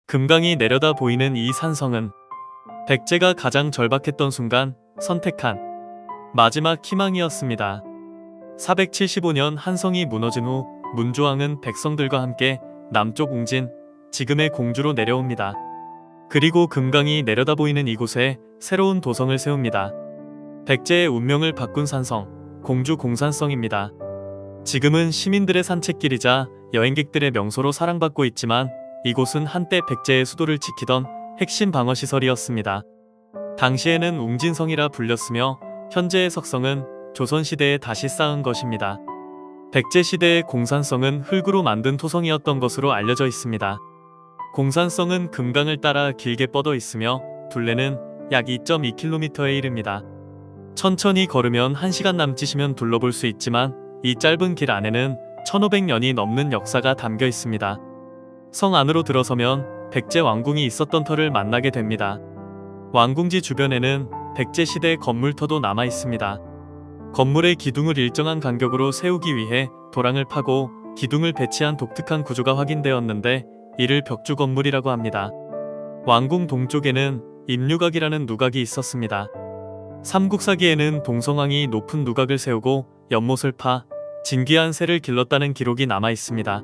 금강이 내려다 보이는 이 산성은 백제가 가장 절박했던 순간 선택한 마지막 희망이었습니다. 475년 한성이 무너진 후 문조왕은 백성들과 함께 남쪽 웅진, 지금의 공주로 내려옵니다. 그리고 금강이 내려다 보이는 이곳에 새로운 도성을 세웁니다. 백제의 운명을 바꾼 산성, 공주 공산성입니다. 지금은 시민들의 산책길이자 여행객들의 명소로 사랑받고 있지만 이곳은 한때 백제의 수도를 지키던 핵심 방어시설이었습니다. 당시에는 웅진성이라 불렸으며 현재의 석성은 조선시대에 다시 쌓은 것입니다. 백제시대의 공산성은 흙으로 만든 토성이었던 것으로 알려져 있습니다. 공산성은 금강을 따라 길게 뻗어 있으며 둘레는 약 2.2km에 이릅니다. 천천히 걸으면 1시간 남짓이면 둘러볼 수 있지만 이 짧은 길 안에는 1500년이 넘는 역사가 담겨 있습니다. 성 안으로 들어서면 백제 왕궁이 있었던 터를 만나게 됩니다. 왕궁지 주변에는 백제시대 건물터도 남아 있습니다. 건물의 기둥을 일정한 간격으로 세우기 위해 도랑을 파고 기둥을 배치한 독특한 구조가 확인되었는데 이를 벽주 건물이라고 합니다. 왕궁 동쪽에는 임류각이라는 누각이 있었습니다. 삼국사기에는 동성왕이 높은 누각을 세우고 연못을 파 진귀한 새를 길렀다는 기록이 남아 있습니다.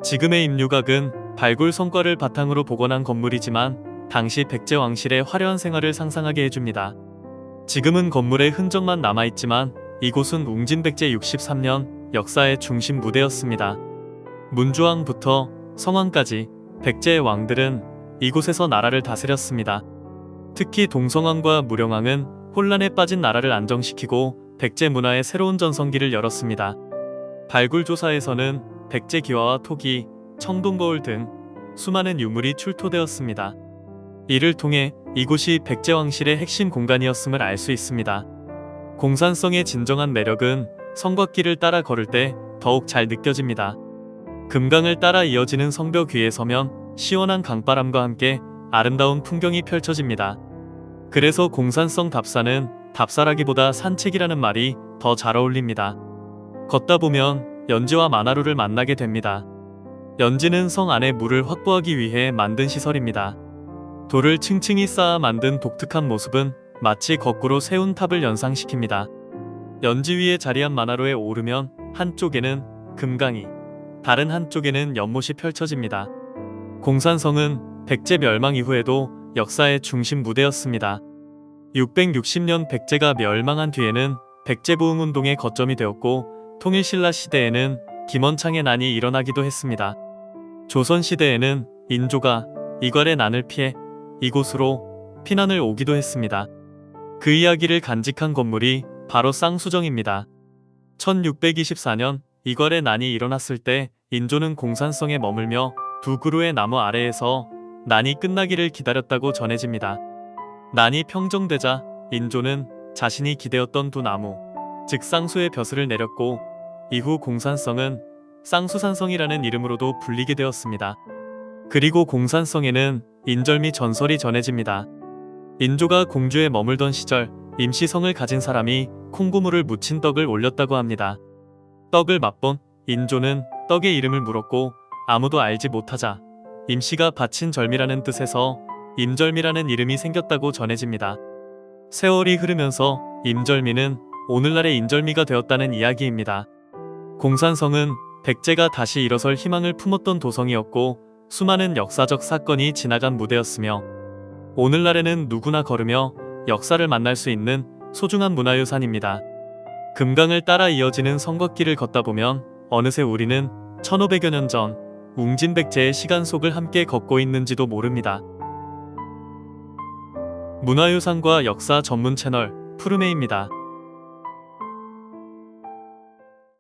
지금의 임류각은 발굴 성과를 바탕으로 복원한 건물이지만 당시 백제 왕실의 화려한 생활을 상상하게 해줍니다. 지금은 건물의 흔적만 남아있지만 이곳은 웅진백제 63년 역사의 중심 무대였습니다. 문조왕부터 성왕까지 백제의 왕들은 이곳에서 나라를 다스렸습니다. 특히 동성왕과 무령왕은 혼란에 빠진 나라를 안정시키고 백제 문화의 새로운 전성기를 열었습니다. 발굴 조사에서는 백제 기와와 토기, 청동거울 등 수많은 유물이 출토되었습니다. 이를 통해 이곳이 백제 왕실의 핵심 공간이었음을 알 수 있습니다. 공산성의 진정한 매력은 성곽길을 따라 걸을 때 더욱 잘 느껴집니다. 금강을 따라 이어지는 성벽 위에 서면 시원한 강바람과 함께 아름다운 풍경이 펼쳐집니다. 그래서 공산성 답사는 답사라기보다 산책이라는 말이 더 잘 어울립니다. 걷다 보면 연지와 마나루를 만나게 됩니다. 연지는 성 안에 물을 확보하기 위해 만든 시설입니다. 돌을 층층이 쌓아 만든 독특한 모습은 마치 거꾸로 세운 탑을 연상시킵니다. 연지 위에 자리한 마나루에 오르면 한쪽에는 금강이, 다른 한쪽에는 연못이 펼쳐집니다. 공산성은 백제 멸망 이후에도 역사의 중심 무대였습니다. 660년 백제가 멸망한 뒤에는 백제부흥운동의 거점이 되었고 통일신라 시대에는 김원창의 난이 일어나기도 했습니다. 조선시대에는 인조가 이괄의 난을 피해 이곳으로 피난을 오기도 했습니다. 그 이야기를 간직한 건물이 바로 쌍수정입니다. 1624년 이괄의 난이 일어났을 때 인조는 공산성에 머물며 두 그루의 나무 아래에서 난이 끝나기를 기다렸다고 전해집니다. 난이 평정되자 인조는 자신이 기대었던 두 나무, 즉 쌍수의 벼슬을 내렸고 이후 공산성은 쌍수산성이라는 이름으로도 불리게 되었습니다. 그리고 공산성에는 인절미 전설이 전해집니다. 인조가 공주에 머물던 시절 임시성을 가진 사람이 콩고물을 묻힌 떡을 올렸다고 합니다. 떡을 맛본 인조는 떡의 이름을 물었고 아무도 알지 못하자 임시가 바친 절미라는 뜻에서 임절미라는 이름이 생겼다고 전해집니다. 세월이 흐르면서 임절미는 오늘날의 인절미가 되었다는 이야기입니다. 공산성은 백제가 다시 일어설 희망을 품었던 도성이었고 수많은 역사적 사건이 지나간 무대였으며 오늘날에는 누구나 걸으며 역사를 만날 수 있는 소중한 문화유산입니다. 금강을 따라 이어지는 성곽길을 걷다 보면 어느새 우리는 1500여 년 전 웅진백제의 시간 속을 함께 걷고 있는지도 모릅니다. 문화유산과 역사 전문 채널 푸르메입니다.